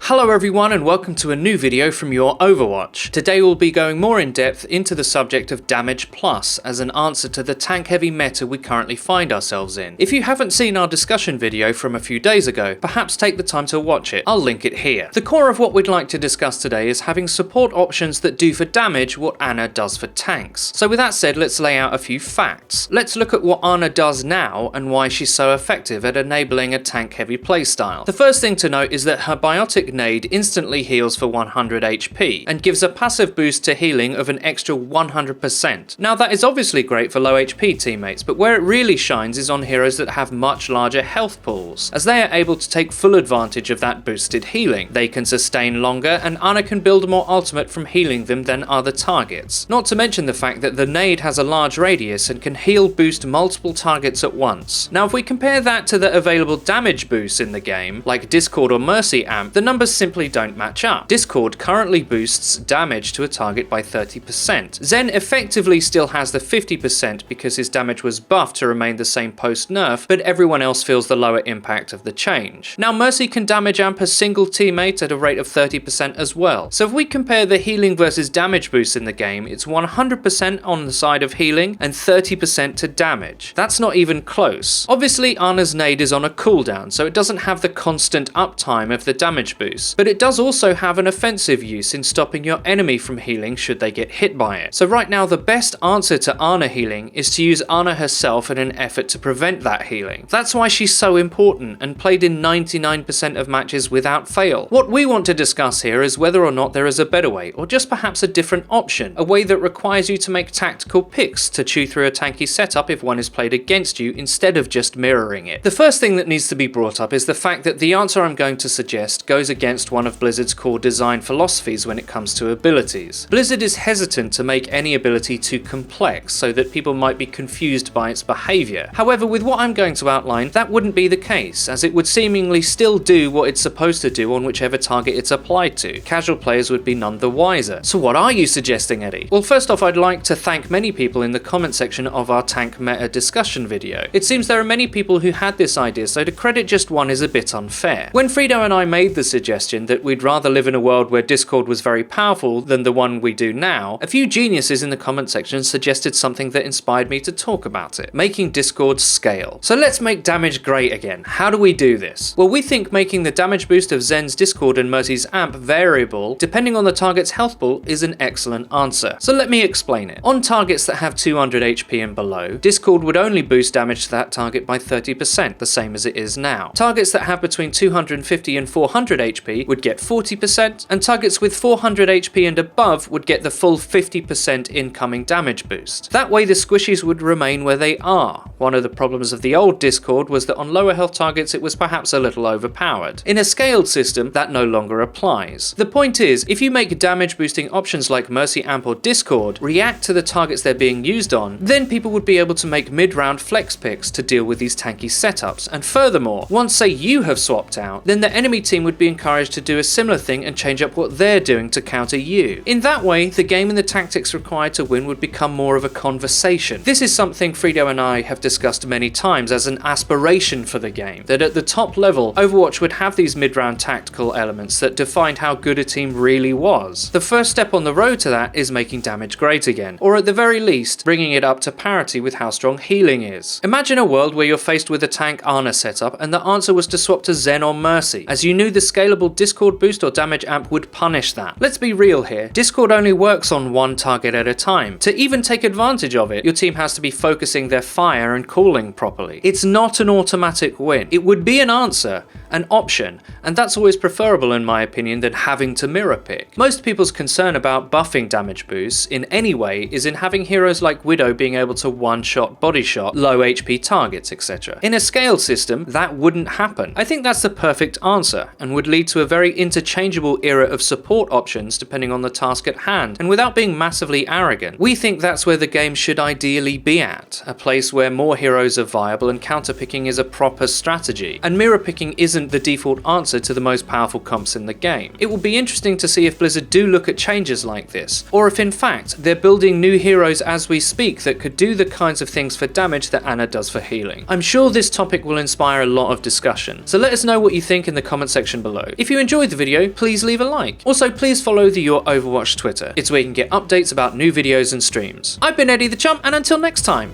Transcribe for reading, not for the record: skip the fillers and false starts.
Hello everyone and welcome to a new video from Your Overwatch. Today we'll be going more in depth into the subject of damage plus as an answer to the tank heavy meta we currently find ourselves in. If you haven't seen our discussion video from a few days ago, perhaps take the time to watch it. I'll link it here. The core of what we'd like to discuss today is having support options that do for damage what Ana does for tanks. So with that said, let's lay out a few facts. Let's look at what Ana does now and why she's so effective at enabling a tank heavy playstyle. The first thing to note is that her biotic nade instantly heals for 100 HP and gives a passive boost to healing of an extra 100%. Now that is obviously great for low HP teammates, but where it really shines is on heroes that have much larger health pools, as they are able to take full advantage of that boosted healing. They can sustain longer and Ana can build more ultimate from healing them than other targets. Not to mention the fact that the nade has a large radius and can heal boost multiple targets at once. Now if we compare that to the available damage boosts in the game, like Discord or Mercy Amp, the numbers simply don't match up. Discord currently boosts damage to a target by 30%. Zen effectively still has the 50% because his damage was buffed to remain the same post-nerf, but everyone else feels the lower impact of the change. Now Mercy can damage amp a single teammate at a rate of 30% as well. So if we compare the healing versus damage boosts in the game, it's 100% on the side of healing and 30% to damage. That's not even close. Obviously Ana's nade is on a cooldown, so it doesn't have the constant uptime of the damage boost, but it does also have an offensive use in stopping your enemy from healing should they get hit by it. So right now the best answer to Ana healing is to use Ana herself in an effort to prevent that healing. That's why she's so important and played in 99% of matches without fail. What we want to discuss here is whether or not there is a better way, or just perhaps a different option, a way that requires you to make tactical picks to chew through a tanky setup if one is played against you instead of just mirroring it. The first thing that needs to be brought up is the fact that the answer I'm going to suggest goes against one of Blizzard's core design philosophies when it comes to abilities. Blizzard is hesitant to make any ability too complex so that people might be confused by its behavior. However, with what I'm going to outline, that wouldn't be the case, as it would seemingly still do what it's supposed to do on whichever target it's applied to. Casual players would be none the wiser. So what are you suggesting, Eddie? Well, first off, I'd like to thank many people in the comment section of our tank meta discussion video. It seems there are many people who had this idea, so to credit just one is a bit unfair. When FREEDO and I made the suggestion that we'd rather live in a world where Discord was very powerful than the one we do now, a few geniuses in the comment section suggested something that inspired me to talk about it: making Discord scale. So let's make damage great again. How do we do this? Well, we think making the damage boost of Zen's Discord and Mercy's amp variable, depending on the target's health pool, is an excellent answer. So let me explain it. On targets that have 200 HP and below, Discord would only boost damage to that target by 30%, the same as it is now. Targets that have between 250 and 400 HP would get 40%, and targets with 400 HP and above would get the full 50% incoming damage boost. That way the squishies would remain where they are. One of the problems of the old Discord was that on lower health targets it was perhaps a little overpowered. In a scaled system, that no longer applies. The point is, if you make damage boosting options like Mercy Amp or Discord react to the targets they're being used on, then people would be able to make mid-round flex picks to deal with these tanky setups. And furthermore, once say you have swapped out, then the enemy team would be encouraged to do a similar thing and change up what they're doing to counter you. In that way, the game and the tactics required to win would become more of a conversation. This is something FREEDO and I have discussed many times as an aspiration for the game, that at the top level, Overwatch would have these mid-round tactical elements that defined how good a team really was. The first step on the road to that is making damage great again, or at the very least, bringing it up to parity with how strong healing is. Imagine a world where you're faced with a tank Ana setup and the answer was to swap to Zen or Mercy, as you knew the scalable Discord boost or damage amp would punish that. Let's be real here, Discord only works on one target at a time. To even take advantage of it, your team has to be focusing their fire and calling properly. It's not an automatic win. It would be an answer, an option, and that's always preferable in my opinion than having to mirror pick. Most people's concern about buffing damage boosts in any way is in having heroes like Widow being able to one-shot, body shot, low HP targets, etc. In a scaled system, that wouldn't happen. I think that's the perfect answer, and would lead to a very interchangeable era of support options depending on the task at hand, and without being massively arrogant. We think that's where the game should ideally be at, a place where more heroes are viable and counterpicking is a proper strategy, and mirror picking isn't the default answer to the most powerful comps in the game. It will be interesting to see if Blizzard do look at changes like this, or if in fact they're building new heroes as we speak that could do the kinds of things for damage that Ana does for healing. I'm sure this topic will inspire a lot of discussion, so let us know what you think in the comment section below. If you enjoyed the video, please leave a like. Also, please follow the Your Overwatch Twitter. It's where you can get updates about new videos and streams. I've been Eddie the Chump, and until next time.